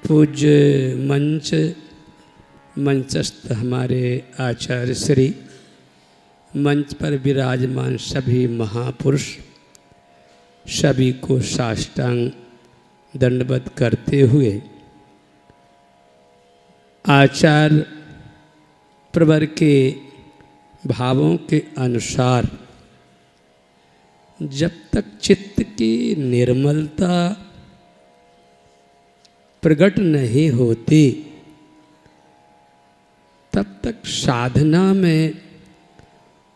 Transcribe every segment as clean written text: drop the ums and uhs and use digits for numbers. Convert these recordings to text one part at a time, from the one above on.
पूज्य मंचस्थ हमारे आचार्य श्री, मंच पर विराजमान सभी महापुरुष, सभी को साष्टांग दंडवत करते हुए आचार्य प्रवर के भावों के अनुसार जब तक चित्त की निर्मलता प्रकट नहीं होती तब तक साधना में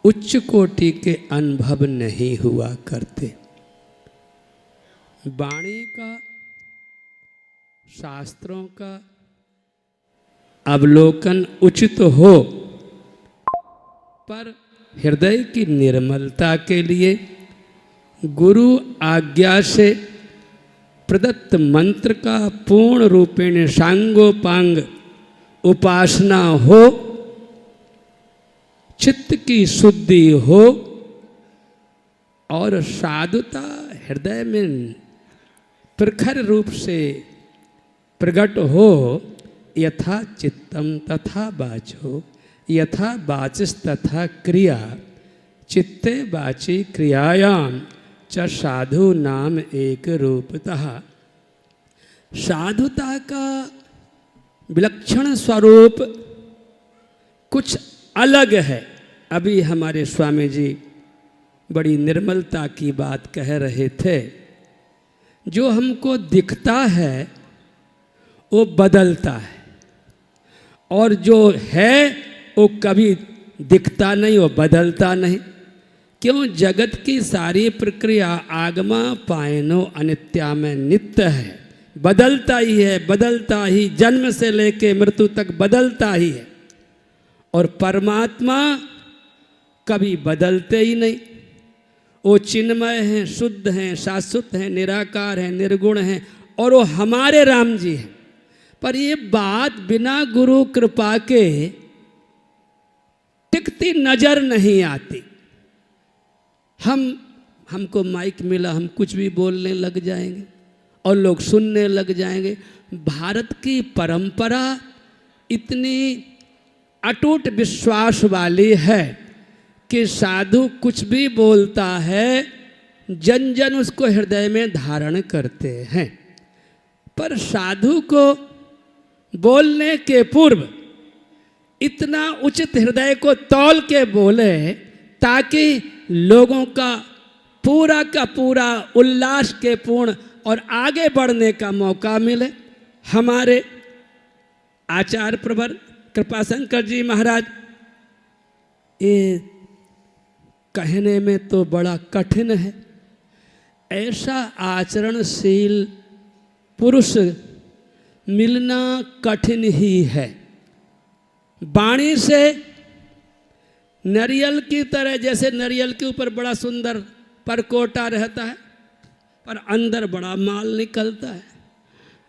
उच्च कोटि के अनुभव नहीं हुआ करते। वाणी का, शास्त्रों का अवलोकन उचित हो, पर हृदय की निर्मलता के लिए गुरु आज्ञा से प्रदत्त मंत्र का पूर्ण रूपेण सांगोपांग उपासना हो, चित्त की शुद्धि हो और साधुता हृदय में प्रखर रूप से प्रकट हो। यथा चित्तम तथा वाचो, यथा वाचिस तथा क्रिया, चित्ते वाची क्रियायाम च साधु नाम एक रूपतः। साधुता का विलक्षण स्वरूप कुछ अलग है। अभी हमारे स्वामी जी बड़ी निर्मलता की बात कह रहे थे। जो हमको दिखता है वो बदलता है, और जो है वो कभी दिखता नहीं, वो बदलता नहीं। क्यों? जगत की सारी प्रक्रिया आगमा पायनो अनित्या में नित्य है, बदलता ही है, बदलता ही, जन्म से लेके मृत्यु तक बदलता ही है। और परमात्मा कभी बदलते ही नहीं। वो चिन्मय हैं, शुद्ध हैं, शाश्वत हैं, निराकार हैं, निर्गुण हैं, और वो हमारे राम जी हैं। पर ये बात बिना गुरु कृपा के टिकती नजर नहीं आती। हमको माइक मिला, हम कुछ भी बोलने लग जाएंगे और लोग सुनने लग जाएंगे। भारत की परंपरा इतनी अटूट विश्वास वाली है कि साधु कुछ भी बोलता है, जन जन उसको हृदय में धारण करते हैं। पर साधु को बोलने के पूर्व इतना उचित हृदय को तौल के बोले ताकि लोगों का पूरा उल्लास के पूर्ण और आगे बढ़ने का मौका मिले। हमारे आचार्य प्रवर कृपाशंकर जी महाराज, ये कहने में तो बड़ा कठिन है, ऐसा आचरणशील पुरुष मिलना कठिन ही है। वाणी से नारियल की तरह, जैसे नारियल के ऊपर बड़ा सुंदर परकोटा रहता है पर अंदर बड़ा माल निकलता है,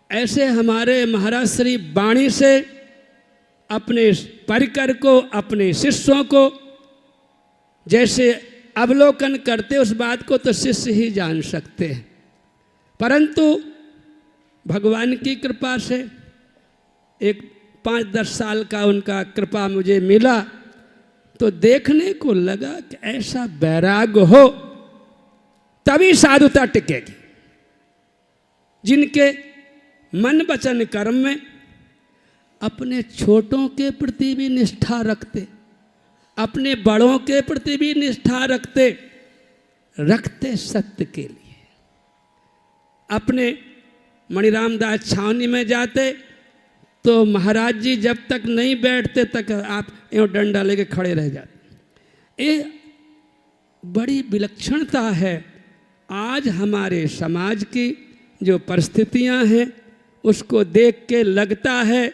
ऐसे हमारे महाराज श्री वाणी से अपने परिकर को, अपने शिष्यों को जैसे अवलोकन करते, उस बात को तो शिष्य ही जान सकते हैं। परंतु भगवान की कृपा से एक 5-10 साल का उनका कृपा मुझे मिला, तो देखने को लगा कि ऐसा वैराग्य हो तभी साधुता टिकेगी। जिनके मन वचन कर्म में अपने छोटों के प्रति भी निष्ठा रखते, अपने बड़ों के प्रति भी निष्ठा रखते सत्य के लिए। अपने मणिराम दास छावनी में जाते तो महाराज जी जब तक नहीं बैठते तक आप यूँ डंडा लेके खड़े रह जाते। ये बड़ी विलक्षणता है। आज हमारे समाज की जो परिस्थितियां हैं उसको देख के लगता है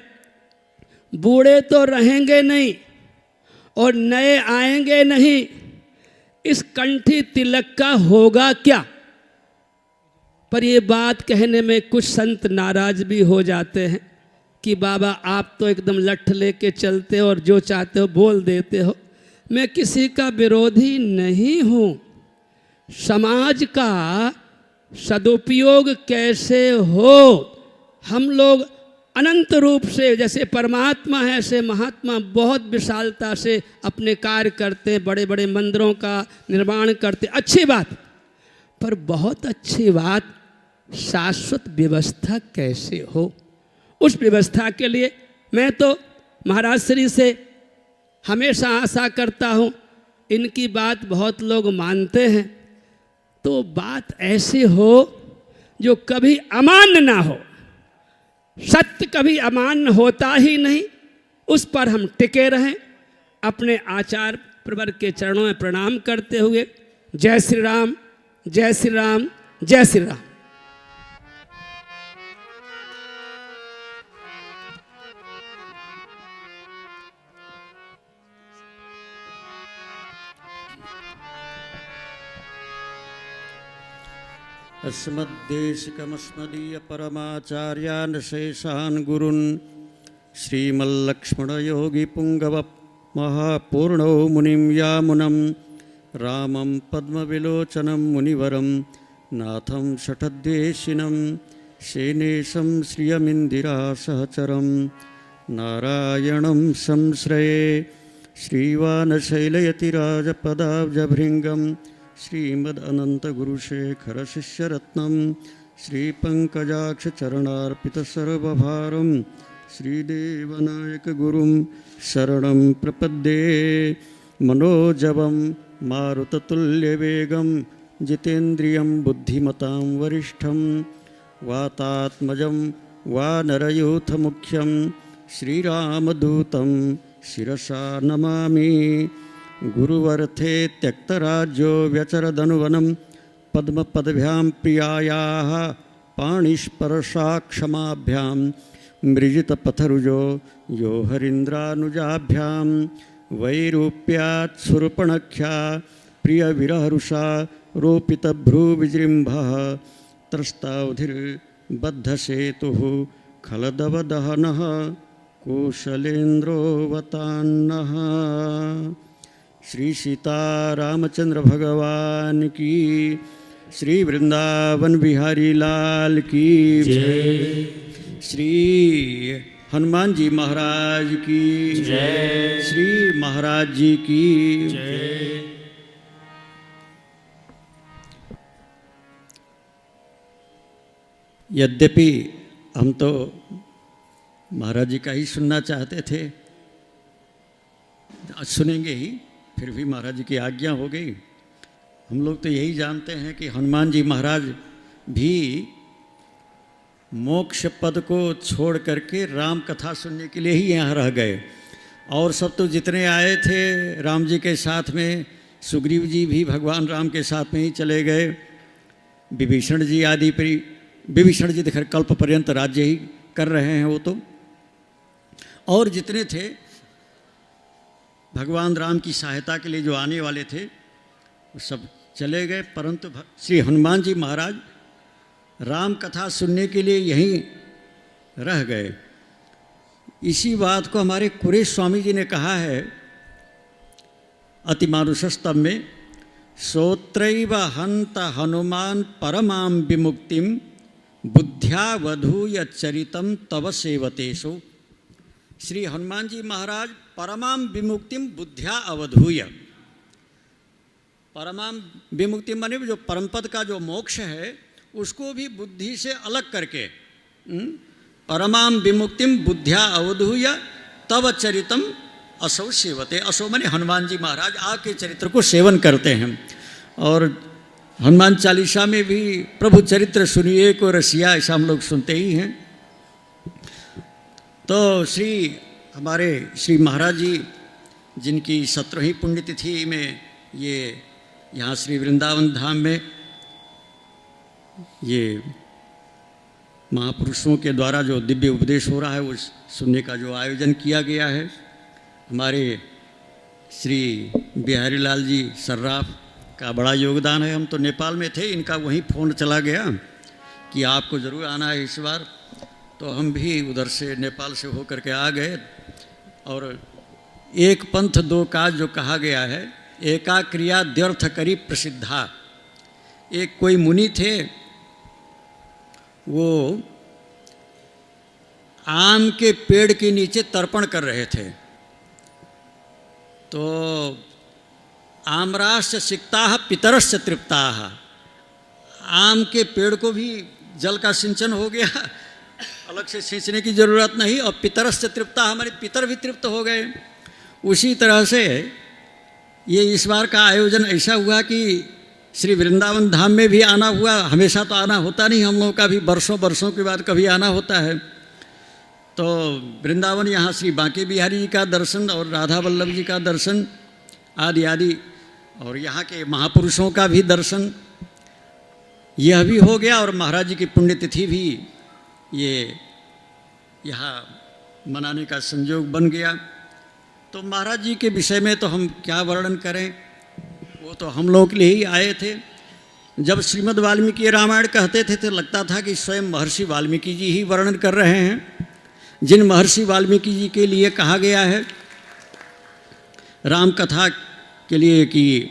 बूढ़े तो रहेंगे नहीं और नए आएंगे नहीं, इस कंठी तिलक का होगा क्या। पर ये बात कहने में कुछ संत नाराज भी हो जाते हैं कि बाबा आप तो एकदम लठ लेके चलते हो और जो चाहते हो बोल देते हो। मैं किसी का विरोधी नहीं हूँ। समाज का सदुपयोग कैसे हो, हम लोग अनंत रूप से, जैसे परमात्मा है ऐसे महात्मा बहुत विशालता से अपने कार्य करते हैं, बड़े बड़े मंदिरों का निर्माण करते, अच्छी बात। पर बहुत अच्छी बात, शाश्वत व्यवस्था कैसे हो, उस व्यवस्था के लिए मैं तो महाराज श्री से हमेशा आशा करता हूँ। इनकी बात बहुत लोग मानते हैं, तो बात ऐसी हो जो कभी अमान्य ना हो। सत्य कभी अमान्य होता ही नहीं, उस पर हम टिके रहें। अपने आचार्य प्रवर के चरणों में प्रणाम करते हुए जय श्री राम, जय श्री राम, जय श्री राम। अस्मद्देशिकमस्मदीय परमाचार्यान् शेषान् गुरुन् श्रीमल्लक्ष्मणयोगिपुङ्गव महापूर्णौ मुनिं यामुनं रामं पद्मविलोचनं मुनिवरं नाथं शठद्वेषिनं शेनेशं श्रियमिन्दिरासहचरं नारायणं संश्रये श्रीवानशैलयतिराजपदाब्जभृङ्गं श्रीमदनन्तगुरुशेखरशिष्यरत्नं श्रीपङ्कजाक्षचरणार्पितसर्वभारं श्रीदेवनायकगुरुं शरणं प्रपद्ये। मनोजवं मारुततुल्यवेगं जितेन्द्रियं बुद्धिमतां वरिष्ठं वातात्मजं वानरयूथमुख्यं श्रीरामदूतं शिरसा नमामि। गुरुवर्थे त्यक्तराज्यो व्यचरदनुवनं पद्मपदभ्यां प्रियायाः पाणिस्पर्शाक्षमाभ्यां मृजितपथरुजो यो हरीन्द्रानुजाभ्यां वैरूप्यात् सुर्पणख्या प्रियविरहरुषा रोपितभ्रूविजृम्भः त्रस्तावधिर्बद्धसेतुः खलदवदहनः कौशलेन्द्रोऽवतान्नः। श्री सीतारामचंद्र भगवान की, श्री वृंदावन बिहारी लाल की जय, श्री हनुमान जी महाराज की जय, श्री महाराज जी की जय। यद्यपि हम तो महाराज जी का ही सुनना चाहते थे, आज सुनेंगे ही, फिर भी महाराज जी की आज्ञा हो गई। हम लोग तो यही जानते हैं कि हनुमान जी महाराज भी मोक्ष पद को छोड़ करके राम कथा सुनने के लिए ही यहाँ रह गए, और सब तो जितने आए थे राम जी के साथ में, सुग्रीव जी भी भगवान राम के साथ में ही चले गए, विभीषण जी आदि पर, विभीषण जी देखकर कल्प पर्यंत राज्य ही कर रहे हैं वो तो, और जितने थे भगवान राम की सहायता के लिए जो आने वाले थे वो सब चले गए, परंतु श्री हनुमान जी महाराज राम कथा सुनने के लिए यहीं रह गए। इसी बात को हमारे कुरेश स्वामी जी ने कहा है अतिमानुषस्तव में, सोत्रैव हंत हनुमान परमां विमुक्तिं बुद्ध्या वधूय चरितम तव सेवतेषु। श्री हनुमान जी महाराज परमाम विमुक्तिम बुद्ध्या अवधूय, परमाम विमुक्ति माने जो परमपद का जो मोक्ष है उसको भी बुद्धि से अलग करके, परमाम विमुक्तिम बुद्ध्या अवधूय तव चरितम असौ सेवते। असौ माने हनुमान जी महाराज आपके चरित्र को सेवन करते हैं। और हनुमान चालीसा में भी प्रभु चरित्र सुनिए को रसिया, ऐसा हम लोग सुनते ही हैं। तो हमारे श्री महाराज जी जिनकी 17वीं पुण्यतिथि में ये यहाँ श्री वृंदावन धाम में ये महापुरुषों के द्वारा जो दिव्य उपदेश हो रहा है वो सुनने का जो आयोजन किया गया है, हमारे श्री बिहारी लाल जी सर्राफ का बड़ा योगदान है। हम तो नेपाल में थे, इनका वहीं फ़ोन चला गया कि आपको ज़रूर आना है इस बार, तो हम भी उधर से नेपाल से होकर के आ गए। और एक पंथ दो काज जो कहा गया है, एका क्रिया द्यर्थ करी प्रसिद्धा। एक कोई मुनि थे, वो आम के पेड़ के नीचे तर्पण कर रहे थे। तो आमराश्च सिक्ताः पितरश्च तृप्ताः, आम के पेड़ को भी जल का सिंचन हो गया, अलग से सींचने की जरूरत नहीं, और पितरश्च तृप्ताः, हमारे पितर भी तृप्त हो गए। उसी तरह से ये इस बार का आयोजन ऐसा हुआ कि श्री वृंदावन धाम में भी आना हुआ। हमेशा तो आना होता नहीं, हम लोगों का भी वर्षों वर्षों के बाद कभी आना होता है। तो वृंदावन यहाँ श्री बांके बिहारी जी का दर्शन और राधा वल्लभ जी का दर्शन आदि आदि, और यहाँ के महापुरुषों का भी दर्शन यह भी हो गया, और महाराज जी की पुण्यतिथि भी ये यहाँ मनाने का संयोग बन गया। तो महाराज जी के विषय में तो हम क्या वर्णन करें, वो तो हम लोगों के लिए ही आए थे। जब श्रीमद् वाल्मीकि रामायण कहते थे तो लगता था कि स्वयं महर्षि वाल्मीकि जी ही वर्णन कर रहे हैं, जिन महर्षि वाल्मीकि जी के लिए कहा गया है राम कथा के लिए कि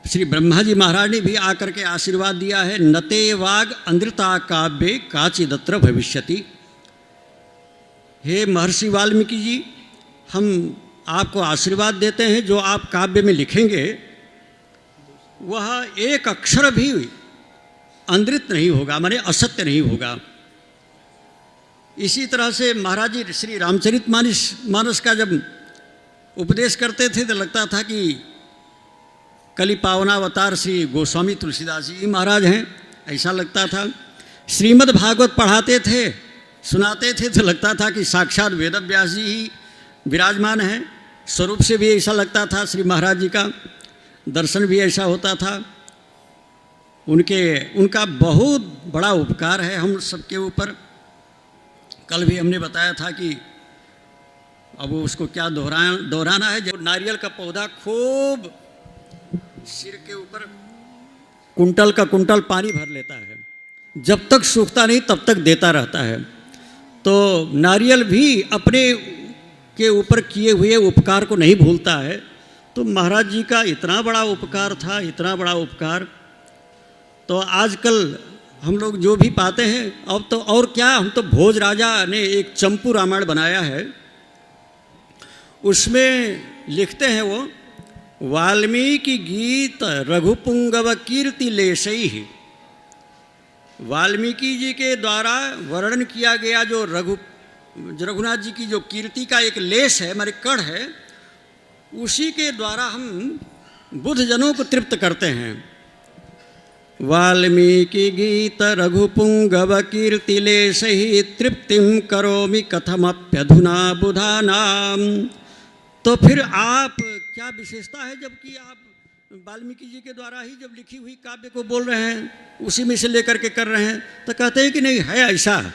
श्री ब्रह्मा जी महाराज ने भी आकर के आशीर्वाद दिया है, नते वाग अनृता काव्ये काचिदत्र भविष्यति। हे महर्षि वाल्मीकि जी, हम आपको आशीर्वाद देते हैं, जो आप काव्य में लिखेंगे वह एक अक्षर भी अनृत नहीं होगा, माने असत्य नहीं होगा। इसी तरह से महाराज जी श्री रामचरितमानस का जब उपदेश करते थे तो लगता था कि कली पावनावतार श्री गोस्वामी तुलसीदास जी महाराज हैं, ऐसा लगता था। श्रीमद् भागवत पढ़ाते थे, सुनाते थे तो लगता था कि साक्षात वेदव्यास जी ही विराजमान हैं। स्वरूप से भी ऐसा लगता था, श्री महाराज जी का दर्शन भी ऐसा होता था। उनका बहुत बड़ा उपकार है हम सबके ऊपर। कल भी हमने बताया था कि अब उसको क्या दोहराना है। जब नारियल का पौधा खूब सिर के ऊपर कुंटल का कुंटल पानी भर लेता है, जब तक सूखता नहीं तब तक देता रहता है। तो नारियल भी अपने के ऊपर किए हुए उपकार को नहीं भूलता है। तो महाराज जी का इतना बड़ा उपकार था, इतना बड़ा उपकार। तो आजकल हम लोग जो भी पाते हैं, अब तो और क्या, हम तो भोज राजा ने एक चंपू रामायण बनाया है, उसमें लिखते हैं वो, वाल्मीकि गीत रघुपुंगव कीर्ति लेशई। वाल्मीकि जी के द्वारा वर्णन किया गया जो रघुनाथ जी की जो कीर्ति का एक लेश है, हमारे कण है, उसी के द्वारा हम बुद्ध जनों को तृप्त करते हैं। वाल्मीकि गीत रघुपुंगव कीर्ति लेशहि तृप्तिम करोमि कथमप्यधुना बुधानाम। तो फिर आप क्या विशेषता है, जबकि आप वाल्मीकि जी के द्वारा ही जब लिखी हुई काव्य को बोल रहे हैं, उसी में से लेकर के कर रहे हैं। तो कहते हैं कि नहीं है ऐसा।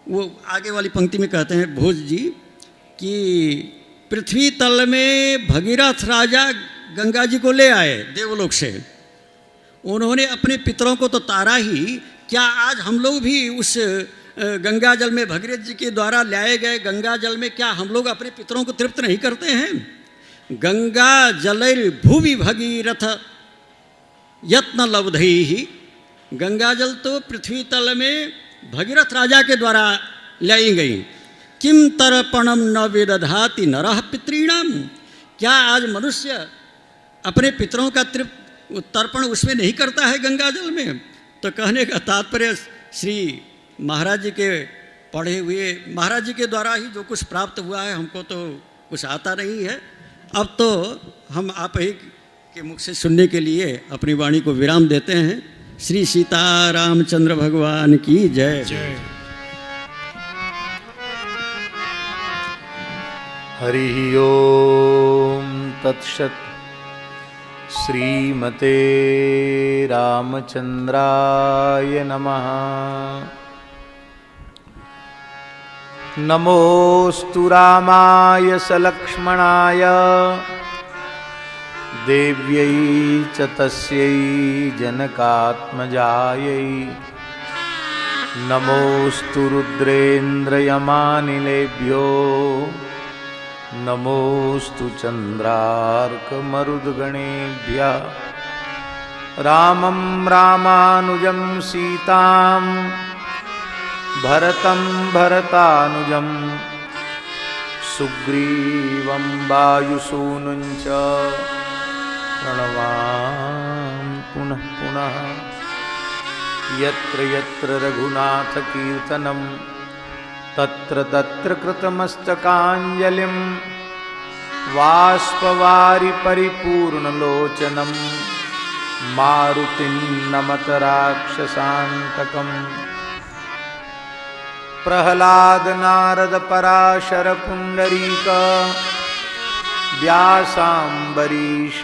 वो आगे वाली पंक्ति में कहते हैं भोज जी कि पृथ्वी तल में भगीरथ राजा गंगा जी को ले आए देवलोक से, उन्होंने अपने पितरों को तो तारा ही, क्या आज हम लोग भी उस गंगा जल में भगीरथ जी के द्वारा लाए गए गंगा जल में क्या हम लोग अपने पितरों को तृप्त नहीं करते हैं? गंगा जलैर भुवि भगीरथ यत्न लब्धैहि। गंगा जल तो पृथ्वी तल में भगीरथ राजा के द्वारा लाई गई। किम तर्पणम न विदधाति नरः पितॄणाम। क्या आज मनुष्य अपने पितरों का तर्पण उसमें नहीं करता है गंगा जल में? तो कहने का तात्पर्य श्री महाराज जी के पढ़े हुए, महाराज जी के द्वारा ही जो कुछ प्राप्त हुआ है, हमको तो कुछ आता नहीं है। अब तो हम आप ही के मुख से सुनने के लिए अपनी वाणी को विराम देते हैं। श्री सीतारामचंद्र भगवान की जय। जय। हरि ओम तत्सत्। श्रीमते रामचंद्राय नमः। नमोस्तु रामाय सलक्ष्मणाय देव्यै च तस्यै जनकात्मजायै। नमोस्तु रुद्रेन्द्रयमानिलेभ्यो नमोस्तु चन्द्रार्कमरुद्गणेभ्यः। रामं रामानुजं सीतां भरतं भरतानुजं सुग्रीवं वायुसूनुं च प्रणवामि पुनः पुनः। यत्र यत्र रघुनाथकीर्तनं तत्र तत्र कृतमस्तकाञ्जलिं बाष्पवारि परिपूर्णलोचनं मारुतिं नमत राक्षसान्तकम्। प्रह्लाद नारद पराशर पुंडरीक व्यासाम्बरीश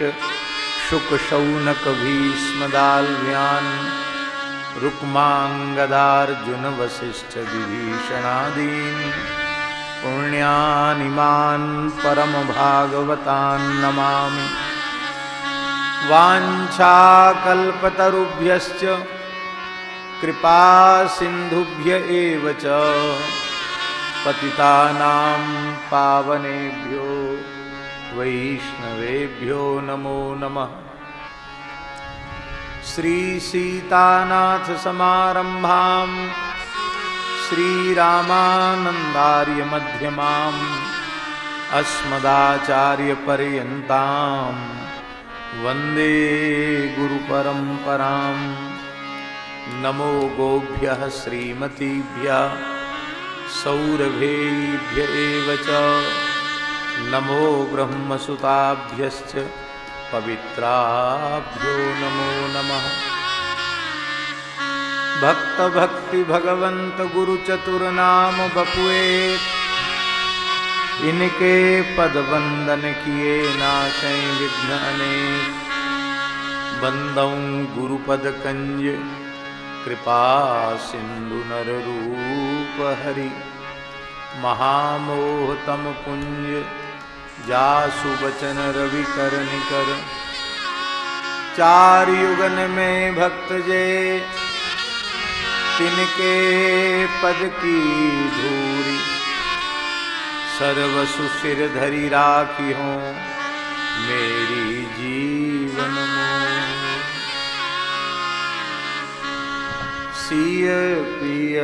शुक शौनक भीष्मदाल्व्यान् रुक्माङ्गदार्जुन वसिष्ठ विभीषणादीन् पुण्यानिमान् परमभागवतान् नमामि। वाञ्छाकल्पतरुभ्यश्च कृपा सिन्धुभ्य एव च पतितानां पावनेभ्यो वैष्णवेभ्यो नमो नमः। श्री सीतानाथ समारंभां श्रीरामानन्दार्य मध्यमाम् अस्मदाचार्य पर्यन्तां वन्दे गुरुपरम्पराम्। नमो गोभ्यः श्रीमतीभ्यः सौरभेभ्य एव च नमो ब्रह्मसुताभ्यश्च पवित्राभ्यो नमो नमः। भक्त भक्ति भगवंत गुरु चतुर नाम बपुए इनके पद वंदन किए नाशै विघ्न अनेक। बंदौ गुरुपद कंज कृपा सिंधु नर रूप हरि महामोह तम पुंज जासु बचन रवि कर निकर। चार युगन में भक्त जे तिनके पद की धूरी सर्वसु सिर धरि राखी हो मेरी जीवन मोह। सिय पिय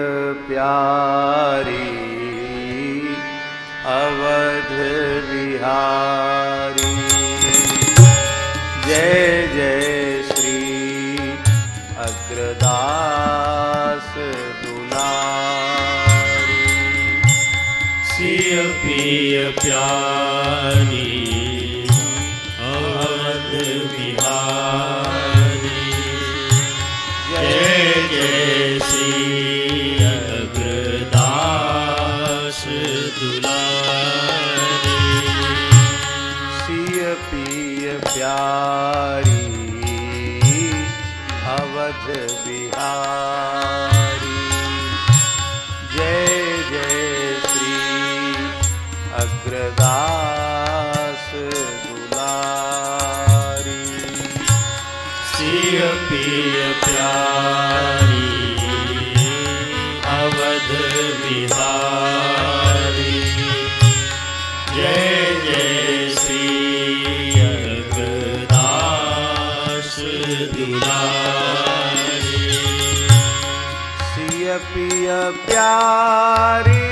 प्यारी अवध बिहारी जय जय श्री अग्रदास दुलारी। सिय पिय प्यारी अवध बिहारी जय जय श्री अग्रदास दुलारी। सिय पिय प्यारी अवध बिहारी जय जय श्री अग्रदास दुलारी। सिय पिय प्यारी अवध बिहारी जय जय श्री अग्रदास दुलारी। सिय पिय प्यारी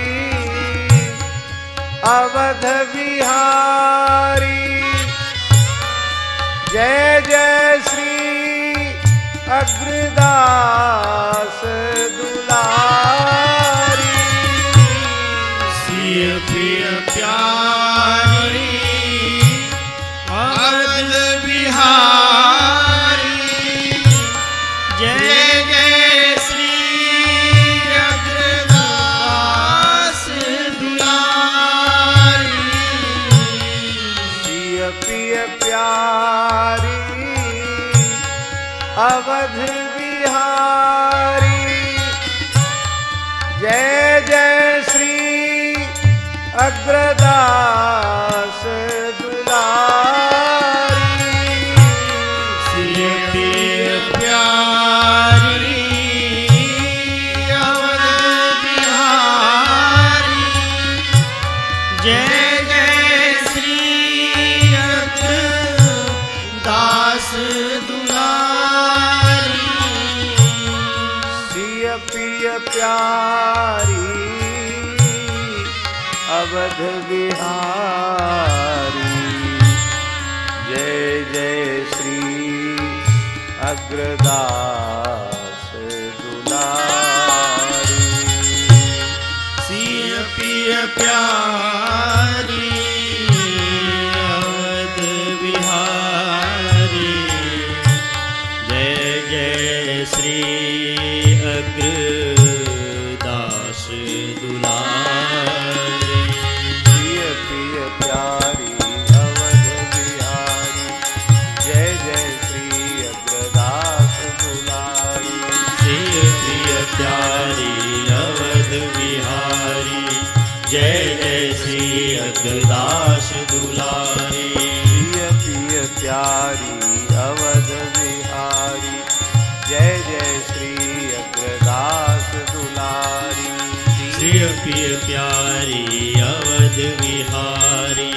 अवध बिहारी जय जय श्री अग्रदास दुलारी। सिय पिय प्यारी अवध बिहारी जय जय श्री अग्रदास दुलारी। सिय पिय प्यारी अवध बिहारी जय जय श्री अग्रदास दुलारी। सिय पिय प्यारी अवध बिहारी जय जय श्री अग्रदास दुलारी। सिय पिय प्यारी अवध बिहारी। जय जय श्री अग्रदास दुलारी। सिय पिय प्यारी अवध बिहारी। जय जय श्री अग्रदास दुलारी। प्रिय प्रिय प्यारी अवध बिहारी। जय जय श्री अग्रदास दुलारी। सिय प्रिय प्यारी अवध बिहारी। जय जय श्री अग्रदास दुलारी। प्रिय प्रिय प्यारी अवध बिहारी। जय जय श्री अग्रदास दुलारी। प्रिय प्रिय प्यारी अवध बिहारी।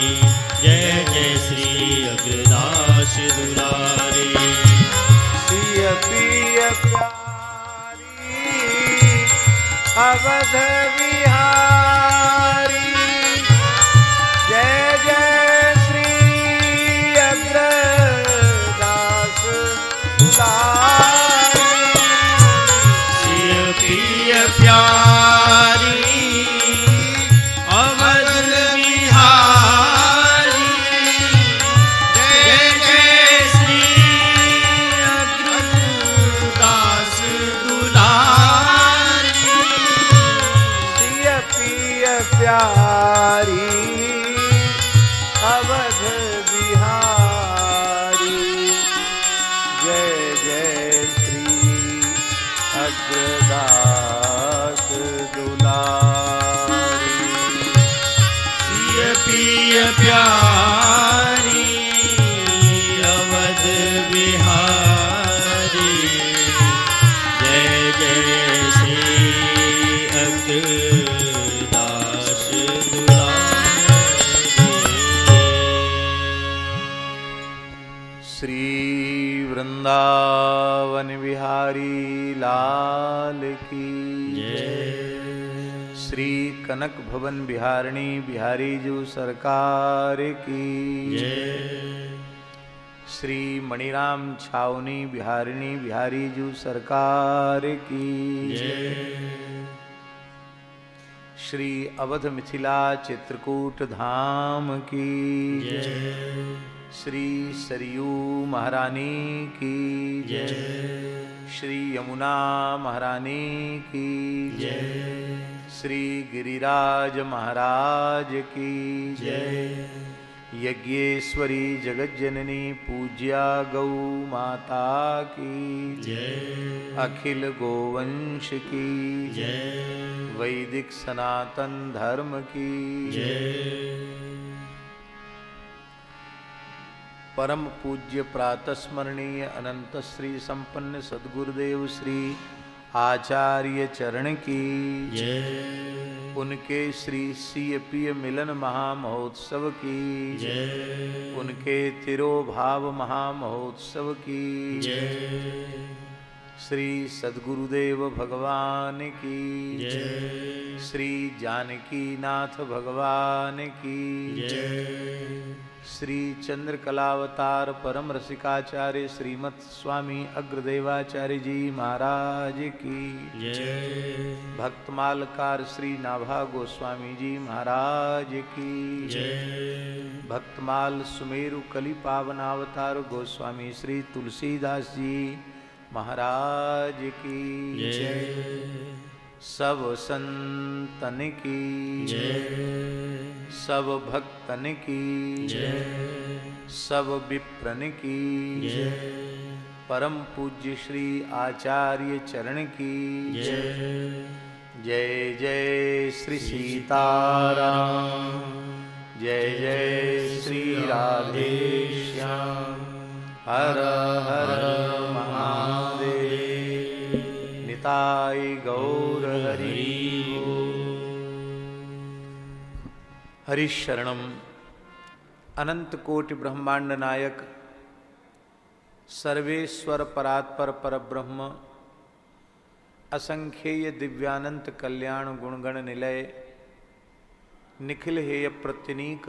जय जय श्री अग्रदास दुलारी। प्रिय प्रिय प्यारी अवध बिहारी। जय जय श्री अग्रदास दुलारी। प्रिय प्रिय प्यारी अवध बिहारी। जय जय श्री अग्रदास दुलारी। प्रिय प्रिय प्यारी अवध बिहारी। जय जय श्री अग्रदास दुलारी। प्रिय प्रिय प्यारी अवध बिहारी। जय जय श्री अग्रदास दुलारी। श्री वृंदावन बिहारी लाल की जय। श्री कनक भवन बिहारिणी बिहारी जी सरकार की जय। श्री मणिराम छावनी बिहारिणी बिहारी जी सरकार की जय। श्री अवध मिथिला चित्रकूट धाम की जय। श्री सरयू महारानी की जय। श्री यमुना महारानी की जय। श्री गिरिराज महाराज की जय। यज्ञेश्वरी जगज्जननी पूज्या गौ माता की जय। अखिल गोवंश की जय। वैदिक सनातन धर्म की जय। परम पूज्य प्रातस्मरणीय अनंत श्री संपन्न सद्गुरुदेव श्री आचार्य चरण की जय। उनके श्री सीयपीय मिलन महामहोत्सव की जय। उनके तिरोभाव महामहोत्सव की जय। श्री सद्गुरुदेव भगवान की जय। श्री जानकी नाथ भगवान की जय। श्री चंद्रकलावतार परम रसिकाचार्य श्रीमत् स्वामी अग्रदेवाचार्य जी महाराज की जय। भक्तमालकार श्री नाभा गोस्वामी जी महाराज की जय। भक्तमाल सुमेरु कलि पावनावतार गोस्वामी श्री तुलसीदास जी महाराज की जय। सब संतन की जय। सब भक्तन की जय। सब विप्रन की जय। परम पूज्य श्री आचार्य चरण की जय। जय जय श्री सीताराम। जय जय श्री राधेश्याम। हर हर महादेव। निताय गौर हरि हरिशरणम। अनंत कोटि ब्रह्मांड नायक सर्वेश्वर परात्पर परब्रह्म असंख्येय दिव्यानंत कल्याण गुणगण निलय निखिल हेय प्रत्यनीक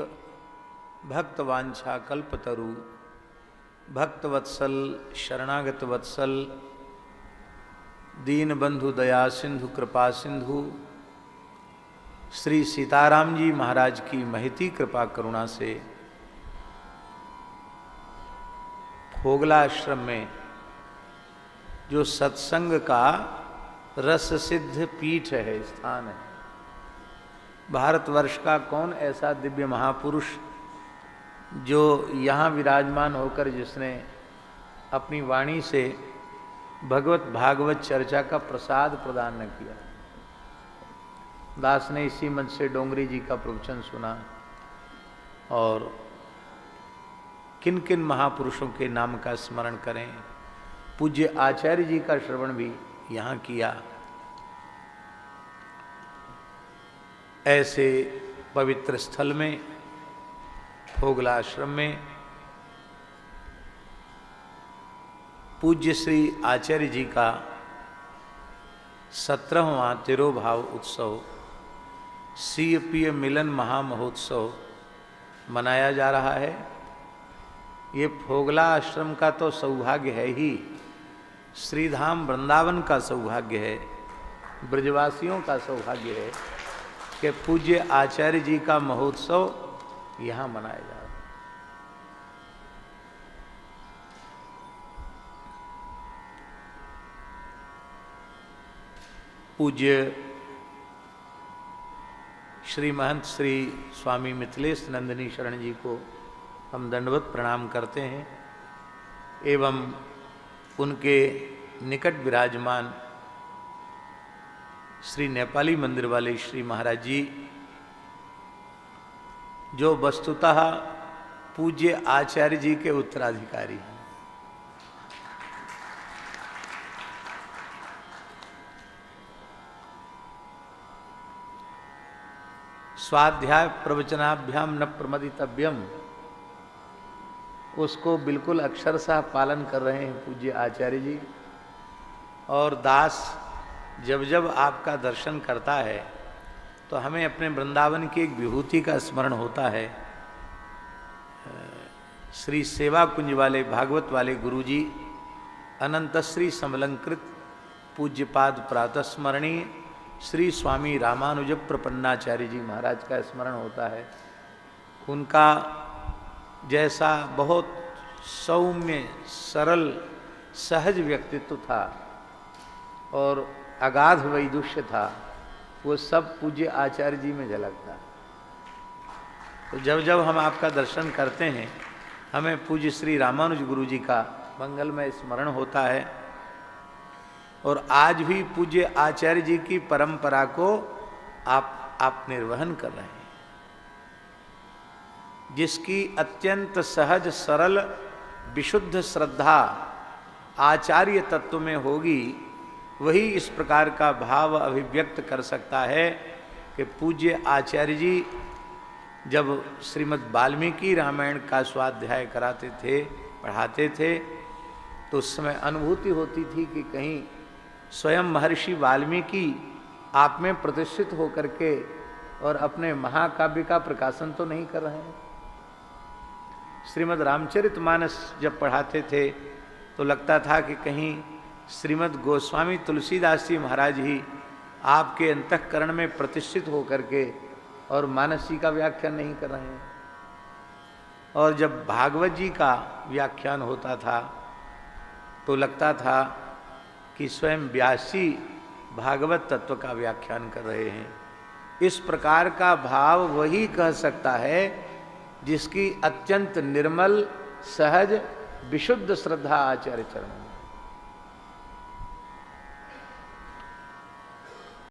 भक्तवांछा कल्पतरु भक्त वत्सल शरणागत वत्सल दीन बंधु दया सिंधु कृपा सिंधु श्री सीताराम जी महाराज की महती कृपा करुणा से फोगला आश्रम में जो सत्संग का रस सिद्ध पीठ है, स्थान है, भारतवर्ष का कौन ऐसा दिव्य महापुरुष जो यहाँ विराजमान होकर जिसने अपनी वाणी से भगवत भागवत चर्चा का प्रसाद प्रदान न किया। दास ने इसी मंच से डोंगरी जी का प्रवचन सुना और किन किन महापुरुषों के नाम का स्मरण करें। पूज्य आचार्य जी का श्रवण भी यहाँ किया। ऐसे पवित्र स्थल में फोगला आश्रम में पूज्य श्री आचार्य जी का 17वां तिरोभाव उत्सव सीएपीए मिलन महामहोत्सव मनाया जा रहा है। ये फोगला आश्रम का तो सौभाग्य है ही, श्रीधाम वृंदावन का सौभाग्य है, ब्रजवासियों का सौभाग्य है कि पूज्य आचार्य जी का महोत्सव यहाँ मनाया जा रहा है। पूज्य श्री महंत श्री स्वामी मिथिलेश नंदिनी शरण जी को हम दंडवत प्रणाम करते हैं एवं उनके निकट विराजमान श्री नेपाली मंदिर वाले श्री महाराज जी जो वस्तुतः पूज्य आचार्य जी के उत्तराधिकारी हैं। स्वाध्याय प्रवचनाभ्याम न प्रमदितव्यम, उसको बिल्कुल अक्षरशः पालन कर रहे हैं पूज्य आचार्य जी। और दास जब जब आपका दर्शन करता है तो हमें अपने वृंदावन की एक विभूति का स्मरण होता है। श्री सेवा कुंज वाले भागवत वाले गुरुजी अनंत श्री समलंकृत पूज्यपाद प्रातः स्मरणीय श्री स्वामी रामानुज प्रपन्नाचार्य जी महाराज का स्मरण होता है। उनका जैसा बहुत सौम्य सरल सहज व्यक्तित्व था और अगाध वैदुष्य था, वो सब पूज्य आचार्य जी में झलकता। तो जब जब हम आपका दर्शन करते हैं हमें पूज्य श्री रामानुज गुरु जी का मंगलमय स्मरण होता है। और आज भी पूज्य आचार्य जी की परंपरा को आप निर्वहन कर रहे हैं, जिसकी अत्यंत सहज सरल विशुद्ध श्रद्धा आचार्य तत्व में होगी, वही इस प्रकार का भाव अभिव्यक्त कर सकता है कि पूज्य आचार्य जी जब श्रीमद् वाल्मीकि रामायण का स्वाध्याय कराते थे, पढ़ाते थे, तो उस समय अनुभूति होती थी कि कहीं स्वयं महर्षि वाल्मीकि आप में प्रतिष्ठित होकर के और अपने महाकाव्य का प्रकाशन तो नहीं कर रहे हैं। श्रीमद् रामचरितमानस जब पढ़ाते थे तो लगता था कि कहीं श्रीमद् गोस्वामी तुलसीदास जी महाराज ही आपके अंतःकरण में प्रतिष्ठित होकर के और मानस जी का व्याख्यान नहीं कर रहे हैं। और जब भागवत जी का व्याख्यान होता था तो लगता था कि स्वयं व्यासी भागवत तत्व का व्याख्यान कर रहे हैं। इस प्रकार का भाव वही कह सकता है जिसकी अत्यंत निर्मल सहज विशुद्ध श्रद्धा आचार्य चरण में।